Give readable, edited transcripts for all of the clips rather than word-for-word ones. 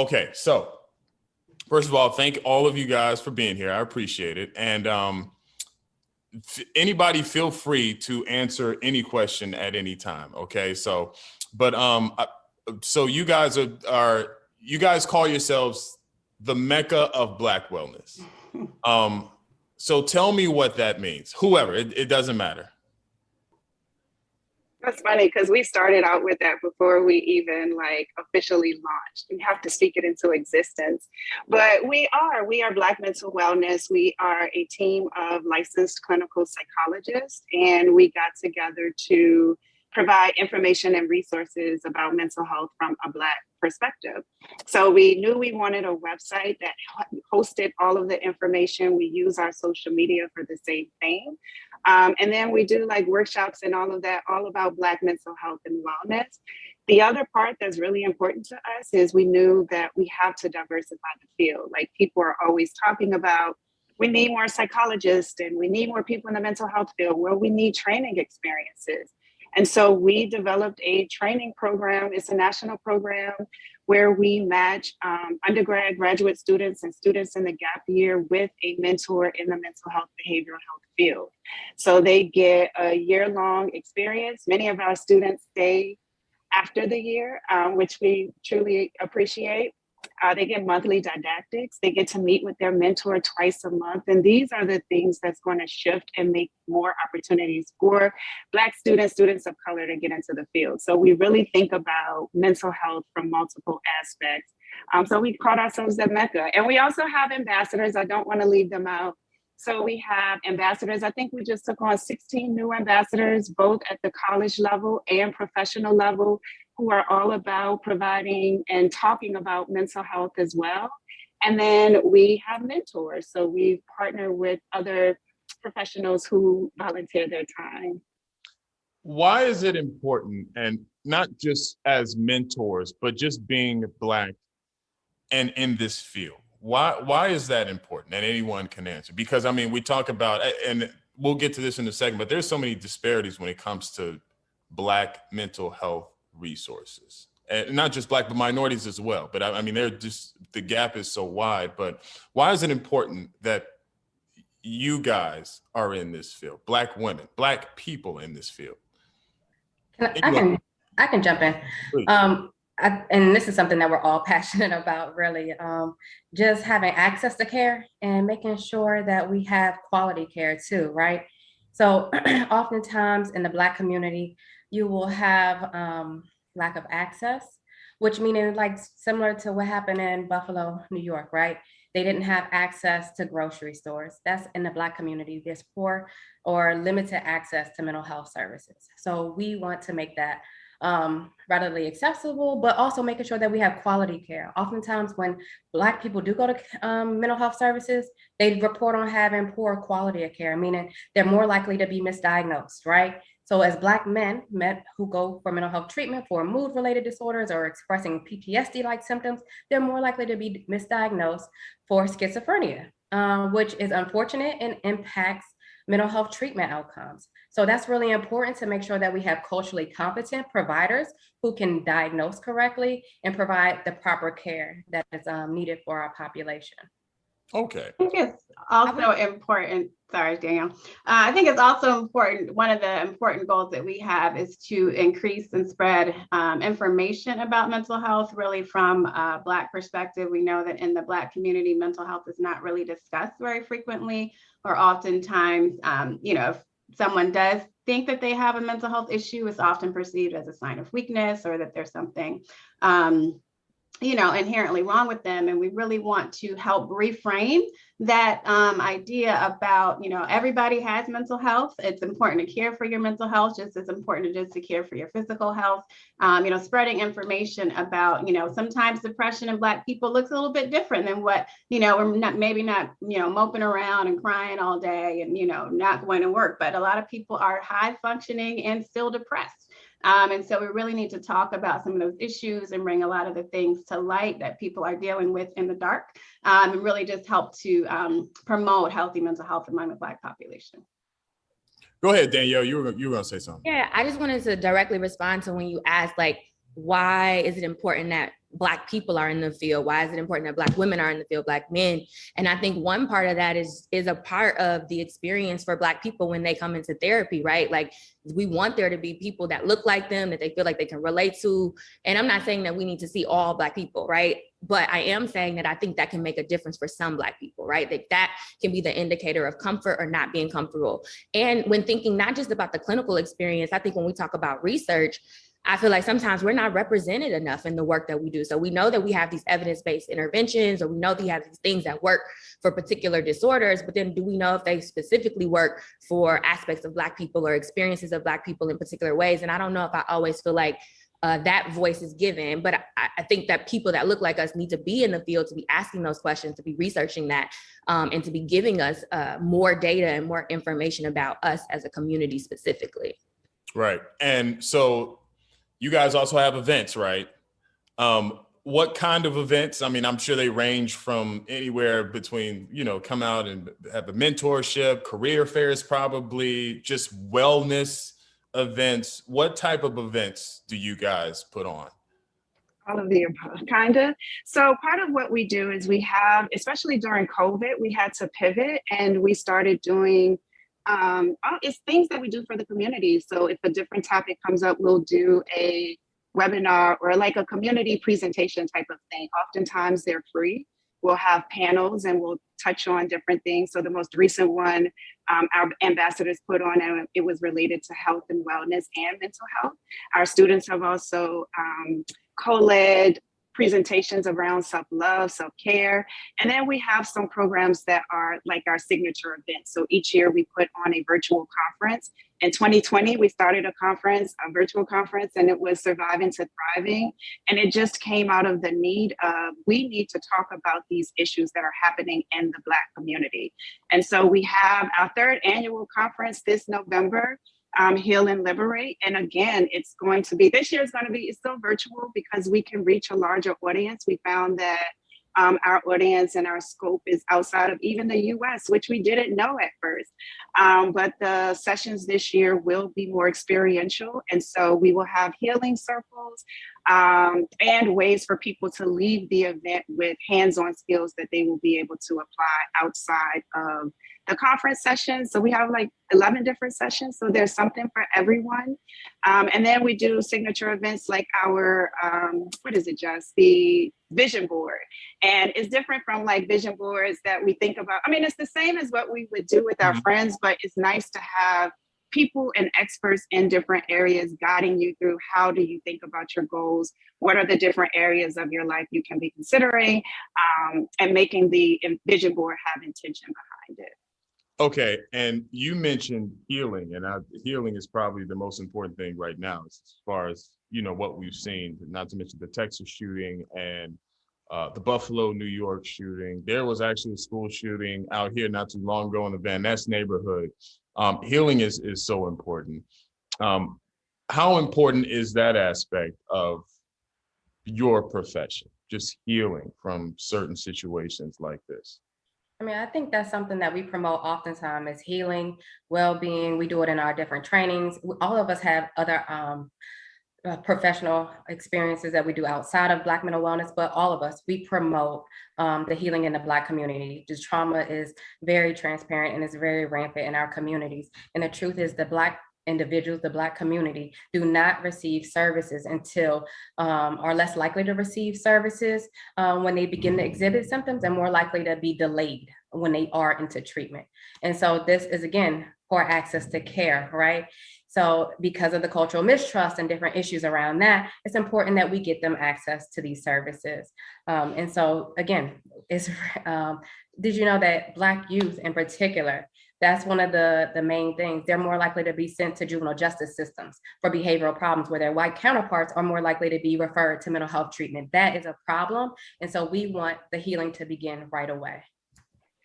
Okay, so first of all, thank all of you guys for being here. I appreciate it. And anybody feel free to answer any question at any time. Okay, so, but so you guys you guys call yourselves the Mecca of Black wellness. So tell me what that means. Whoever, it doesn't matter. That's funny because we started out with that before we even officially launched. We have to speak it into existence. But we are Black Mental Wellness. We are a team of licensed clinical psychologists, and we got together to provide information and resources about mental health from a Black perspective. So we knew we wanted a website that hosted all of the information. We use our social media for the same thing. And then we do workshops and all of that, all about Black mental health and wellness. The other part that's really important to us is we knew that we have to diversify the field. People are always talking about, we need more psychologists and we need more people in the mental health field. Well, we need training experiences. And so we developed a training program. It's a national program where we match undergrad, graduate students and students in the gap year with a mentor in the mental health, behavioral health field. So they get a year-long experience. Many of our students stay after the year, which we truly appreciate. They get monthly didactics. They get to meet with their mentor twice a month. And these are the things that's going to shift and make more opportunities for Black students, students of color to get into the field. So we really think about mental health from multiple aspects. So we called ourselves the Mecca. And we also have ambassadors. I don't want to leave them out. So we have ambassadors. I think we just took on 16 new ambassadors, both at the college level and professional level, who are all about providing and talking about mental health as well. And then we have mentors. So we partner with other professionals who volunteer their time. Why is it important, and not just as mentors, but just being Black and in this field? Why is that important? And anyone can answer. Because I mean, we talk about, and we'll get to this in a second, but there's so many disparities when it comes to Black mental health resources, and not just Black, but minorities as well. But I mean, the gap is so wide. But why is it important that you guys are in this field? Black women, Black people in this field. I can jump in. And this is something that we're all passionate about, really. Just having access to care and making sure that we have quality care too, right? So oftentimes in the Black community, you will have lack of access, which meaning similar to what happened in Buffalo, New York, right? They didn't have access to grocery stores. That's in the Black community. There's poor or limited access to mental health services. So we want to make that readily accessible, but also making sure that we have quality care. Oftentimes when Black people do go to mental health services, they report on having poor quality of care, meaning they're more likely to be misdiagnosed, right? So as Black men who go for mental health treatment for mood-related disorders or expressing PTSD-like symptoms, they're more likely to be misdiagnosed for schizophrenia, which is unfortunate and impacts mental health treatment outcomes. So that's really important to make sure that we have culturally competent providers who can diagnose correctly and provide the proper care that is needed for our population. Okay. I think it's also important, sorry, Danielle. I think it's also important, one of the important goals that we have is to increase and spread information about mental health, really from a Black perspective. We know that in the Black community, mental health is not really discussed very frequently, or oftentimes, if someone does think that they have a mental health issue, it's often perceived as a sign of weakness or that there's something inherently wrong with them. And we really want to help reframe that idea about, everybody has mental health. It's important to care for your mental health, just as important just to care for your physical health. Spreading information about, sometimes depression in Black people looks a little bit different than what, we're not moping around and crying all day and, not going to work. But a lot of people are high functioning and still depressed. And so we really need to talk about some of those issues and bring a lot of the things to light that people are dealing with in the dark, and really just help to promote healthy mental health among the Black population. Go ahead, Danielle, you were going to say something. Yeah, I just wanted to directly respond to when you asked, why is it important that Black people are in the field? Why is it important that Black women are in the field, Black men? And I think one part of that is a part of the experience for Black people when they come into therapy, right? Like, we want there to be people that look like them, that they feel like they can relate to. And I'm not saying that we need to see all Black people, right? But I am saying that I think that can make a difference for some Black people, right? That can be the indicator of comfort or not being comfortable. And when thinking not just about the clinical experience, I think when we talk about research, I feel like sometimes we're not represented enough in the work that we do. So we know that we have these evidence-based interventions, or we know that we have these things that work for particular disorders, but then do we know if they specifically work for aspects of Black people or experiences of Black people in particular ways? And I don't know if I always feel like that voice is given, but I think that people that look like us need to be in the field, to be asking those questions, to be researching that, and to be giving us more data and more information about us as a community specifically. Right. And so you guys also have events, right? What kind of events? I mean, I'm sure they range from anywhere between, come out and have a mentorship, career fairs, probably just wellness events. What type of events do you guys put on? All of the above, kind of. So part of what we do is we have, especially during COVID, we had to pivot and we started doing it's things that we do for the community. So if a different topic comes up, we'll do a webinar or like a community presentation type of thing. Oftentimes they're free. We'll have panels and we'll touch on different things. So the most recent one, our ambassadors put on, and it was related to health and wellness and mental health. Our students have also co-led presentations around self-love, self-care. And then we have some programs that are like our signature events. So each year we put on a virtual conference. In 2020, we started a virtual conference, and it was Surviving to Thriving. And it just came out of the need of, we need to talk about these issues that are happening in the Black community. And so we have our third annual conference this November, Heal and Liberate. And again, it's going to be, this year is going to be, it's still virtual because we can reach a larger audience. We found that our audience and our scope is outside of even the US, which we didn't know at first. But the sessions this year will be more experiential. And so we will have healing circles and ways for people to leave the event with hands-on skills that they will be able to apply outside of the conference sessions. So we have like 11 different sessions. So there's something for everyone. And then we do signature events like our, the vision board. And it's different from like vision boards that we think about. I mean, it's the same as what we would do with our friends, but it's nice to have people and experts in different areas guiding you through how do you think about your goals, what are the different areas of your life you can be considering, and making the vision board have intention behind it. Okay, and you mentioned healing, and healing is probably the most important thing right now as far as, what we've seen, not to mention the Texas shooting and the Buffalo, New York shooting. There was actually a school shooting out here not too long ago in the Van Ness neighborhood. Healing is so important. How important is that aspect of your profession, just healing from certain situations like this? I mean, I think that's something that we promote oftentimes is healing, well-being. We do it in our different trainings. All of us have other professional experiences that we do outside of Black mental wellness, but all of us, we promote the healing in the Black community. Just trauma is very transparent and it's very rampant in our communities. And the truth is the Black individuals, the Black community, do not receive services until are less likely to receive services when they begin to exhibit symptoms, and more likely to be delayed when they are into treatment. And so this is, again, poor access to care, right? So because of the cultural mistrust and different issues around that, it's important that we get them access to these services. And so again, did you know that Black youth in particular, that's one of the main things. They're more likely to be sent to juvenile justice systems for behavioral problems, where their white counterparts are more likely to be referred to mental health treatment. That is a problem. And so we want the healing to begin right away.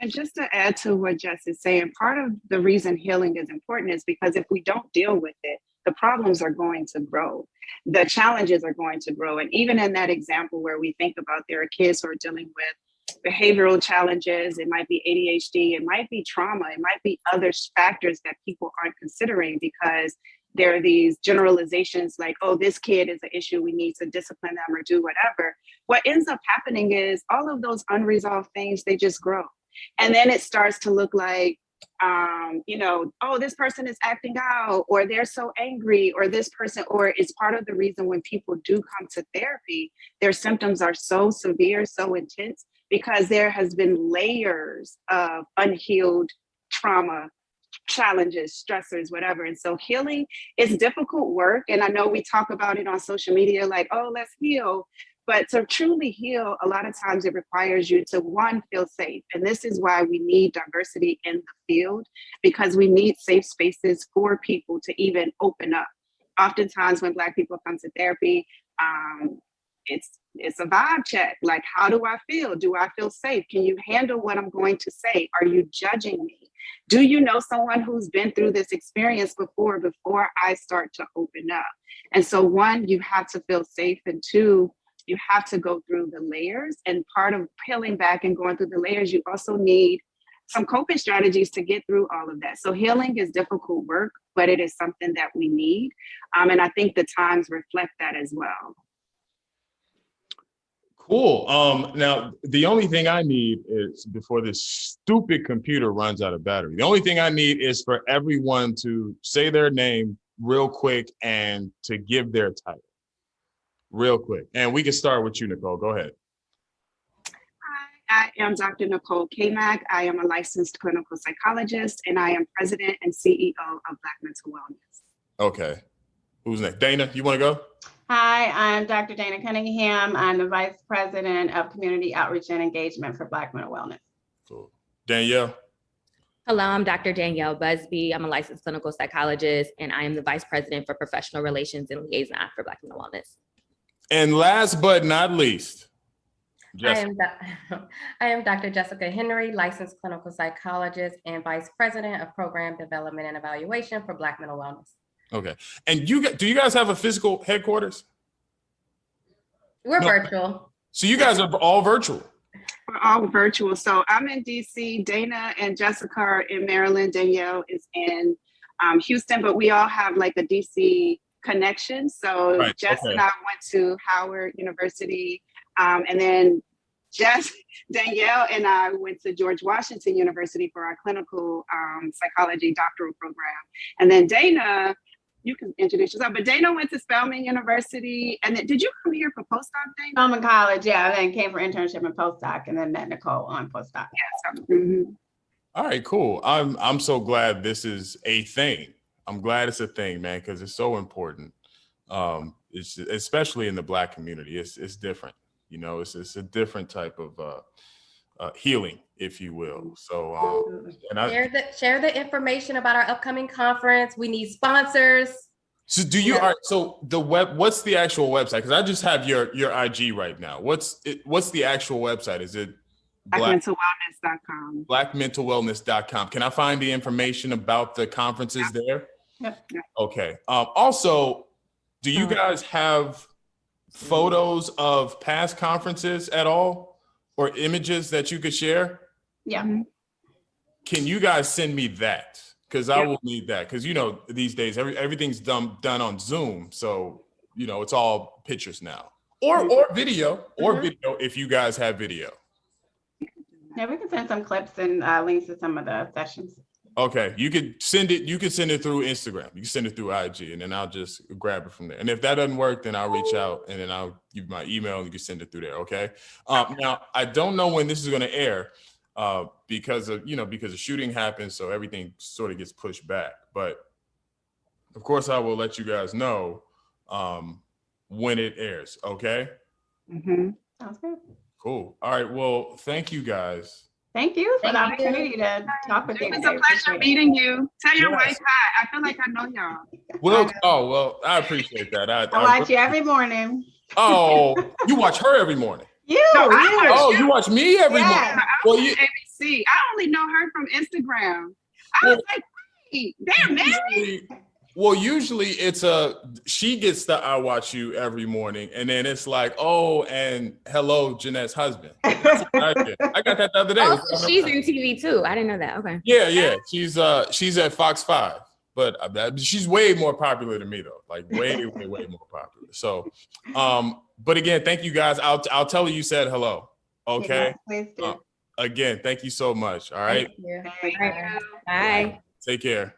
And just to add to what Jess is saying, part of the reason healing is important is because if we don't deal with it, the problems are going to grow. The challenges are going to grow. And even in that example where we think about there are kids who are dealing with behavioral challenges, it might be ADHD, it might be trauma, it might be other factors that people aren't considering because there are these generalizations like, oh, this kid is an issue, we need to discipline them or do whatever. What ends up happening is all of those unresolved things, they just grow. And then it starts to look like, oh, this person is acting out, or they're so angry, or this person, or it's part of the reason when people do come to therapy, their symptoms are so severe, so intense, because there has been layers of unhealed trauma, challenges, stressors, whatever. And so healing is difficult work. And I know we talk about it on social media, like, oh, let's heal. But to truly heal, a lot of times it requires you to, one, feel safe. And this is why we need diversity in the field, because we need safe spaces for people to even open up. Oftentimes when Black people come to therapy, it's a vibe check. Like, how do I feel? Do I feel safe? Can you handle what I'm going to say? Are you judging me? Do you know someone who's been through this experience before I start to open up? And so one, you have to feel safe. And two, you have to go through the layers. And part of peeling back and going through the layers, you also need some coping strategies to get through all of that. So healing is difficult work, but it is something that we need. And I think the times reflect that as well. Cool. Now, the only thing I need is, before this stupid computer runs out of battery, the only thing I need is for everyone to say their name real quick and to give their title real quick. And we can start with you, Nicole. Go ahead. Hi, I am Dr. Nicole Kamak. I am a licensed clinical psychologist, and I am president and CEO of Black Mental Wellness. Okay. Who's next? Dana, you want to go? Hi, I'm Dr. Dana Cunningham. I'm the Vice President of Community Outreach and Engagement for Black Mental Wellness. Cool. Danielle? Hello, I'm Dr. Danielle Busby. I'm a licensed clinical psychologist, and I am the Vice President for Professional Relations and Liaison for Black Mental Wellness. And last but not least, I am Dr. Jessica Henry, licensed clinical psychologist and Vice President of Program Development and Evaluation for Black Mental Wellness. Okay. And do you guys have a physical headquarters? We're virtual. So you guys are all virtual? We're all virtual. So I'm in DC, Dana and Jessica are in Maryland, Danielle is in Houston, but we all have like a DC connection. So right. Jess Okay. and I went to Howard University, and then Danielle and I went to George Washington University for our clinical psychology doctoral program. And then Dana, you can introduce yourself, but Dana went to Spelman University. And then, did you come here for postdoc, Dana? Spelman College, yeah, and then came for internship and postdoc, and then met Nicole on postdoc. Yeah, so, All right, cool. I'm so glad this is a thing. I'm glad it's a thing, man, because it's so important. It's especially in the Black community. It's different. You know, it's a different type of healing, if you will. So, Share the information about our upcoming conference. We need sponsors. So do you? All right, so what's the actual website? Because I just have your IG right now. What's the actual website? Is it blackmentalwellness.com? blackmentalwellness.com. Can I find the information about the conferences there? Yep. Okay. Also, do you guys have photos of past conferences at all, or images that you could share? Yeah. Can you guys send me that? Because I will need that. Because, you know, these days, everything's done on Zoom. So, you know, it's all pictures now. Or video, if you guys have video. Yeah, we can send some clips and links to some of the sessions. Okay, you could send it through Instagram. You can send it through IG, and then I'll just grab it from there. And if that doesn't work, then I'll reach out, and then I'll give you my email, and you can send it through there, okay? Now, I don't know when this is gonna air because of shooting happens, so everything sort of gets pushed back. But of course, I will let you guys know when it airs, okay? Mm-hmm. Sounds good. Cool. All right, well, thank you guys. Thank you for the opportunity to talk with you. It was a pleasure meeting you. Tell your Yes. wife hi. I feel like I know y'all. Well, I appreciate that. I watch you every morning. Oh, you watch her every morning. No, I watch You watch me every morning. I Well, was on ABC. I only know her from Instagram. I was like, wait, they're married? Usually it's she gets the I watch you every morning, and then it's like, oh, and hello, Jeanette's husband. I got that the other day. Oh, so she's in TV too. I didn't know that. Okay. Yeah. She's at Fox 5. but she's way more popular than me though, like way, way, way more popular. So, but again, thank you guys. I'll tell her you said hello. Okay. Yes, please do. Again, thank you so much. All right. Thank you. Thank you. Bye. Take care.